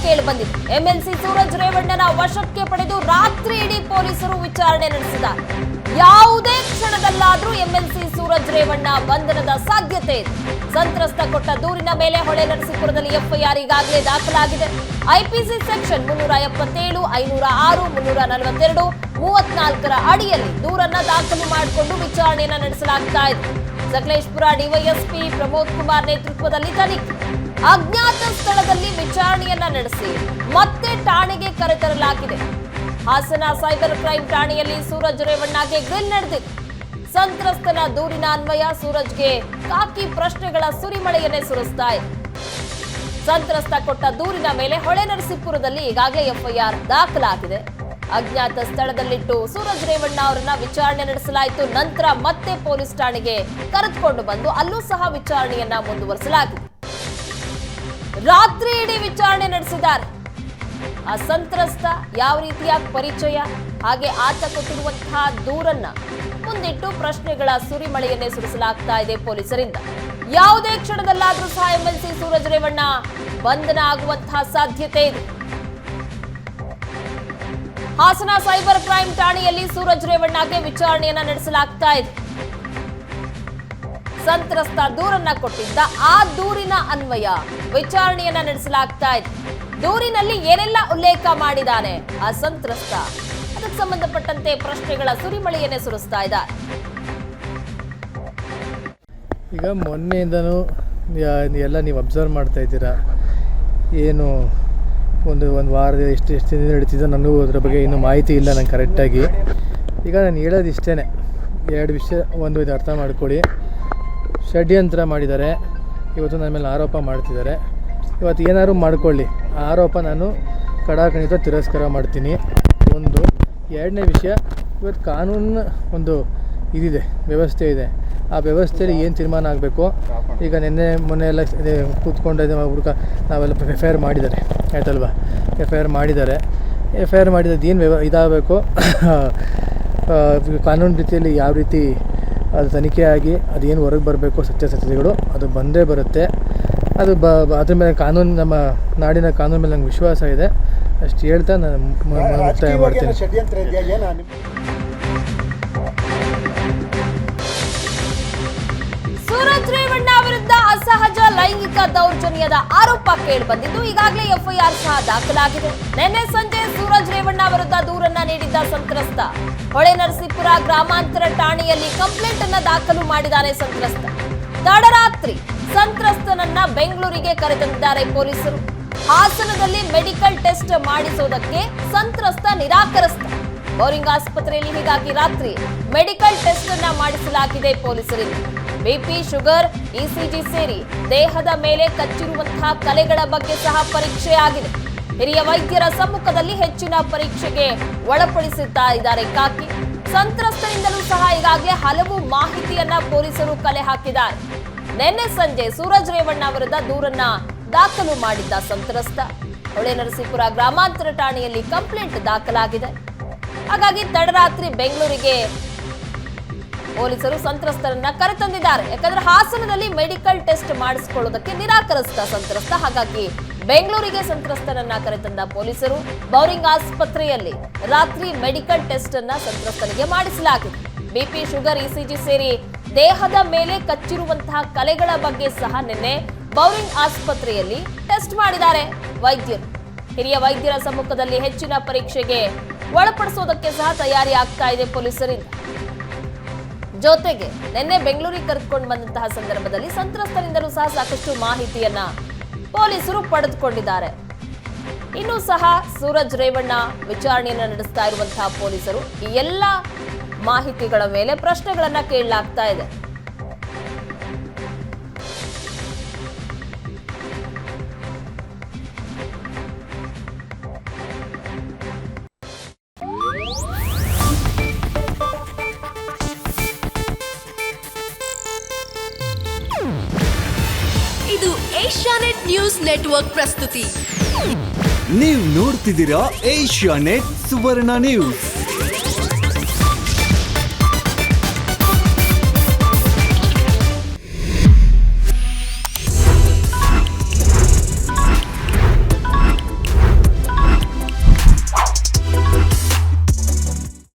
ಕೇಳಿಬಂದಿದೆ. ಎಂಎಲ್ಸಿ ಸೂರಜ್ ರೇವಣ್ಣನ ವಶಕ್ಕೆ ಪಡೆದು ರಾತ್ರಿ ಇಡೀ ಪೊಲೀಸರು ವಿಚಾರಣೆ ನಡೆಸಿದ್ದಾರೆ. ಯಾವುದೇ ಕ್ಷಣದಲ್ಲಾದ್ರೂ ಎಂಎಲ್ಸಿ ಸೂರಜ್ ರೇವಣ್ಣ ಬಂಧನದ ಸಾಧ್ಯತೆ ಇದೆ. ಸಂತ್ರಸ್ತ ಕೊಟ್ಟ ದೂರಿನ ಮೇಲೆ ಹೊಳೆನರಸೀಪುರದಲ್ಲಿ ಎಫ್ಐಆರ್ ಈಗಾಗಲೇ ದಾಖಲಾಗಿದೆ. ಐಪಿಸಿ ಸೆಕ್ಷನ್ 377, 506, 342, 34ರ ಅಡಿಯಲ್ಲಿ ದೂರನ್ನ ದಾಖಲು ಮಾಡಿಕೊಂಡು ವಿಚಾರಣೆಯನ್ನ ನಡೆಸಲಾಗ್ತಾ ಇದೆ. ಸಕಲೇಶಪುರ ಡಿವೈಎಸ್ಪಿ ಪ್ರಮೋದ್ ಕುಮಾರ್ ನೇತೃತ್ವದಲ್ಲಿ ತನಿಖೆ. ಅಜ್ಞಾತ ಸ್ಥಳದಲ್ಲಿ ವಿಚಾರಣೆಯನ್ನ ನಡೆಸಿ ಮತ್ತೆ ಠಾಣೆಗೆ ಕರೆತರಲಾಗಿದೆ. ಹಾಸನ ಸೈಬರ್ ಕ್ರೈಂ ಠಾಣೆಯಲ್ಲಿ ಸೂರಜ್ ರೇವಣ್ಣಗೆ ಗ್ರಿಲ್ ನಡೆದಿದೆ. ಸಂತ್ರಸ್ತನ ದೂರಿನ ಅನ್ವಯ ಸೂರಜ್ಗೆ ಕಾಕಿ ಪ್ರಶ್ನೆಗಳ ಸುರಿಮಳೆಯನ್ನೇ ಸುರಿಸ್ತಾ ಇದೆ. ಸಂತ್ರಸ್ತ ಕೊಟ್ಟ ದೂರಿನ ಮೇಲೆ ಹೊಳೆನರಸೀಪುರದಲ್ಲಿ ಈಗಾಗಲೇ ಎಫ್ಐಆರ್ ದಾಖಲಾಗಿದೆ. ಅಜ್ಞಾತ ಸ್ಥಳದಲ್ಲಿಟ್ಟು ಸೂರಜ್ ರೇವಣ್ಣ ಅವರನ್ನ ವಿಚಾರಣೆ ನಡೆಸಲಾಯಿತು. ನಂತರ ಮತ್ತೆ ಪೊಲೀಸ್ ಠಾಣೆಗೆ ಕರೆದುಕೊಂಡು ಬಂದು ಅಲ್ಲೂ ಸಹ ವಿಚಾರಣೆಯನ್ನ ಮುಂದುವರಿಸಲಾಗಿದೆ. ರಾತ್ರಿ ಇಡೀ ವಿಚಾರಣೆ ನಡೆಸಿದ್ದಾರೆ. ಆ ಸಂತ್ರಸ್ತ ಯಾವ ರೀತಿಯ ಪರಿಚಯ, ಹಾಗೆ ಆತ ಕೊಟ್ಟಿರುವಂತಹ ದೂರನ್ನ ಮುಂದಿಟ್ಟು ಪ್ರಶ್ನೆಗಳ ಸುರಿಮಳೆಯನ್ನೇ ಸುರಿಸಲಾಗ್ತಾ ಇದೆ ಪೊಲೀಸರಿಂದ. ಯಾವುದೇ ಕ್ಷಣದಲ್ಲಾದ್ರೂ ಸಹ ಎಂಎಲ್ಸಿ ಸೂರಜ್ ರೇವಣ್ಣ ಬಂಧನ ಆಗುವಂತಹ ಸಾಧ್ಯತೆ ಇದೆ. ಹಾಸನ ಸೈಬರ್ ಕ್ರೈಂ ಠಾಣೆಯಲ್ಲಿ ಸೂರಜ್ ರೇವಣ್ಣಗೆ ವಿಚಾರಣೆಯನ್ನ ನಡೆಸಲಾಗ್ತಾ ಇದೆ. ಸಂತ್ರಸ್ತ ದೂರನ್ನ ಕೊಟ್ಟಿದ್ದ, ಆ ದೂರಿನ ಅನ್ವಯ ವಿಚಾರಣೆಯನ್ನ ನಡೆಸಲಾಗ್ತಾ ಇದೆ. ದೂರಿನಲ್ಲಿ ಏನೆಲ್ಲ ಉಲ್ಲೇಖ ಮಾಡಿದ್ದಾನೆ ಆ ಸಂತ್ರಸ್ತ, ಅದಕ್ಕೆ ಸಂಬಂಧಪಟ್ಟಂತೆ ಪ್ರಶ್ನೆಗಳ ಸುರಿಮಳೆಯನ್ನೇ ಸುರಿಸ್ತಾ ಇದ್ದಾರೆ. ಈಗ ಮೊನ್ನೆಯಿಂದನೂ ಎಲ್ಲ ನೀವು ಅಬ್ಸರ್ವ್ ಮಾಡ್ತಾ ಇದ್ದೀರಾ. ಏನು ಒಂದು ವಾರದ ಎಷ್ಟು ದಿನ ನಡೀತಿದ್ದೋ ನನಗೂ ಅದ್ರ ಬಗ್ಗೆ ಇನ್ನೂ ಮಾಹಿತಿ ಇಲ್ಲ ನಂಗೆ ಕರೆಕ್ಟಾಗಿ. ಈಗ ನಾನು ಹೇಳೋದು ಇಷ್ಟೇ, ಎರಡು ವಿಷಯ. ಒಂದು ಇದು ಅರ್ಥ ಮಾಡ್ಕೊಳ್ಳಿ, ಷಡ್ಯಂತ್ರ ಮಾಡಿದ್ದಾರೆ. ಇವತ್ತು ನನ್ನ ಮೇಲೆ ಆರೋಪ ಮಾಡ್ತಿದ್ದಾರೆ. ಇವತ್ತು ಏನಾದ್ರು ಮಾಡ್ಕೊಳ್ಳಿ, ಆರೋಪ ನಾನು ಕಡಾಖಂಡಿತ ತಿರಸ್ಕಾರ ಮಾಡ್ತೀನಿ. ಒಂದು. ಎರಡನೇ ವಿಷಯ, ಇವತ್ತು ಕಾನೂನಿನ ಒಂದು ಇದಿದೆ, ವ್ಯವಸ್ಥೆ ಇದೆ. ಆ ವ್ಯವಸ್ಥೆಯಲ್ಲಿ ಏನು ತೀರ್ಮಾನ ಆಗಬೇಕು. ಈಗ ಮೊನ್ನೆ ಎಲ್ಲ ಕೂತ್ಕೊಂಡು ಹುಡುಗ ನಾವೆಲ್ಲ ಎಫ್.ಐ.ಆರ್ ಮಾಡಿದ್ದಾರೆ, ಆಯ್ತಲ್ವ? ಎಫ್.ಐ.ಆರ್ ಮಾಡಿದ್ದಾರೆ. ಎಫ್.ಐ.ಆರ್ ಮಾಡಿದ್ದು ಏನು ಇದಾಗಬೇಕು, ಕಾನೂನು ರೀತಿಯಲ್ಲಿ ಯಾವ ರೀತಿ ಅದು ತನಿಖೆ ಆಗಿ ಅದೇನು ಹೊರಗೆ ಬರಬೇಕು, ಸತ್ಯಾಸತ್ಯತೆಗಳು ಅದು ಬಂದೇ ಬರುತ್ತೆ. ಅದು ಅದ್ರ ಮೇಲೆ ಕಾನೂನು, ನಮ್ಮ ನಾಡಿನ ಕಾನೂನು ಮೇಲೆ ನಂಗೆ ವಿಶ್ವಾಸ ಇದೆ. ಅಷ್ಟು ಹೇಳ್ತಾ ನಾನು ಮುಕ್ತಾಯ ಮಾಡ್ತೀನಿ. ಸೂರಜ್ ರೇವಣ್ಣ ವಿರುದ್ಧ ಅಸಹಜ ಲೈಂಗಿಕ ದೌರ್ಜನ್ಯದ ಆರೋಪ ಕೇಳಿಬಂದಿದ್ದು ಈಗಾಗಲೇ ಎಫ್ಐಆರ್ ಸಹ ದಾಖಲಾಗಿದೆ. ನಿನ್ನೆ ಸಂಜೆ ಸೂರಜ್ ರೇವಣ್ಣ ವಿರುದ್ಧ ದೂರನ್ನ ನೀಡಿದ್ದ ಸಂತ್ರಸ್ತ ಹೊಳೆನರಸೀಪುರ ಗ್ರಾಮಾಂತರ ಠಾಣೆಯಲ್ಲಿ ಕಂಪ್ಲೇಂಟ್ ಅನ್ನ ದಾಖಲು ಮಾಡಿದ್ದಾನೆ. ಸಂತ್ರಸ್ತ ತಡರಾತ್ರಿ ಸಂತ್ರಸ್ತನನ್ನ ಬೆಂಗಳೂರಿಗೆ ಕರೆತಂದಿದ್ದಾರೆ ಪೊಲೀಸರು. ಹಾಸನದಲ್ಲಿ ಮೆಡಿಕಲ್ ಟೆಸ್ಟ್ ಮಾಡಿಸೋದಕ್ಕೆ ಸಂತ್ರಸ್ತ ನಿರಾಕರಿಸಿದ. ಬೋರಿಂಗ್ ಆಸ್ಪತ್ರೆಯಲ್ಲಿ ಹೀಗಾಗಿ ರಾತ್ರಿ ಮೆಡಿಕಲ್ ಟೆಸ್ಟ್ ಅನ್ನ ಮಾಡಿಸಲಾಗಿದೆ ಪೊಲೀಸರಿಂದ. ಬಿಪಿ, ಶುಗರ್, ಇಸಿಜಿ ಸೇರಿ ದೇಹದ ಮೇಲೆ ಕಚ್ಚಿರುವಂತಹ ಕಲೆಗಳ ಬಗ್ಗೆ ಸಹ ಪರೀಕ್ಷೆ ಆಗಿದೆ. ಹಿರಿಯ ವೈದ್ಯರ ಸಮ್ಮುಖದಲ್ಲಿ ಹೆಚ್ಚಿನ ಪರೀಕ್ಷೆಗೆ ಒಳಪಡಿಸುತ್ತಾ ಇದ್ದಾರೆ ಕಾಕಿ. ಸಂತ್ರಸ್ತರಿಂದಲೂ ಸಹ ಈಗಾಗಲೇ ಹಲವು ಮಾಹಿತಿಯನ್ನ ಪೊಲೀಸರು ಕಲೆ ಹಾಕಿದ್ದಾರೆ. ನಿನ್ನೆ ಸಂಜೆ ಸೂರಜ್ ರೇವಣ್ಣ ವಿರುದ್ಧ ದೂರನ್ನ ದಾಖಲು ಮಾಡಿದ್ದ ಸಂತ್ರಸ್ತ ಹೊಳೆನರಸೀಪುರ ಗ್ರಾಮಾಂತರ ಠಾಣೆಯಲ್ಲಿ ಕಂಪ್ಲೇಂಟ್ ದಾಖಲಾಗಿದೆ. ಹಾಗಾಗಿ ತಡರಾತ್ರಿ ಬೆಂಗಳೂರಿಗೆ ಪೊಲೀಸರು ಸಂತ್ರಸ್ತರನ್ನ ಕರೆತಂದಿದ್ದಾರೆ. ಯಾಕಂದ್ರೆ ಹಾಸನದಲ್ಲಿ ಮೆಡಿಕಲ್ ಟೆಸ್ಟ್ ಮಾಡಿಸಿಕೊಳ್ಳೋದಕ್ಕೆ ನಿರಾಕರಿಸಿದ ಸಂತ್ರಸ್ತ. ಹಾಗಾಗಿ ಬೆಂಗಳೂರಿಗೆ ಸಂತ್ರಸ್ತನನ್ನ ಕರೆತಂದ ಪೊಲೀಸರು. ಬೋರಿಂಗ್ ಆಸ್ಪತ್ರೆಯಲ್ಲಿ ರಾತ್ರಿ ಮೆಡಿಕಲ್ ಟೆಸ್ಟ್ ಅನ್ನ ಸಂತ್ರಸ್ತನಿಗೆ ಮಾಡಿಸಲಾಗಿದೆ. ಬಿಪಿ, ಶುಗರ್, ಇಸಿಜಿ ಸೇರಿ ದೇಹದ ಮೇಲೆ ಕಚ್ಚಿರುವಂತಹ ಕಲೆಗಳ ಬಗ್ಗೆ ಸಹ ನಿನ್ನೆ ಬೋರಿಂಗ್ ಆಸ್ಪತ್ರೆಯಲ್ಲಿ ಟೆಸ್ಟ್ ಮಾಡಿದ್ದಾರೆ ವೈದ್ಯರು. ಹಿರಿಯ ವೈದ್ಯರ ಸಮ್ಮುಖದಲ್ಲಿ ಹೆಚ್ಚಿನ ಪರೀಕ್ಷೆಗೆ ಒಳಪಡಿಸೋದಕ್ಕೆ ಸಹ ತಯಾರಿ ಆಗ್ತಾ ಇದೆ ಪೊಲೀಸರಿಂದ. ಜೊತೆಗೆ ನಿನ್ನೆ ಬೆಂಗಳೂರಿಗೆ ಕರೆದುಕೊಂಡು ಬಂದಂತಹ ಸಂದರ್ಭದಲ್ಲಿ ಸಂತ್ರಸ್ತರಿಂದಲೂ ಸಹ ಸಾಕಷ್ಟು ಮಾಹಿತಿಯನ್ನ ಪೊಲೀಸರು ಪಡೆದುಕೊಂಡಿದ್ದಾರೆ. ಇನ್ನೂ ಸಹ ಸೂರಜ್ ರೇವಣ್ಣ ವಿಚಾರಣೆಯನ್ನ ನಡೆಸ್ತಾ ಇರುವಂತಹ ಪೊಲೀಸರು ಈ ಎಲ್ಲ ಮಾಹಿತಿಗಳ ಮೇಲೆ ಪ್ರಶ್ನೆಗಳನ್ನ ಕೇಳಲಾಗ್ತಾ ಇದೆ. ಇದು ಏಷ್ಯಾನೆಟ್ ನ್ಯೂಸ್ ನೆಟ್ವರ್ಕ್ ಪ್ರಸ್ತುತಿ. ನೀವು ನೋಡ್ತಿದ್ದೀರಾ ಏಷ್ಯಾನೆಟ್ ಸುವರ್ಣ ನ್ಯೂಸ್.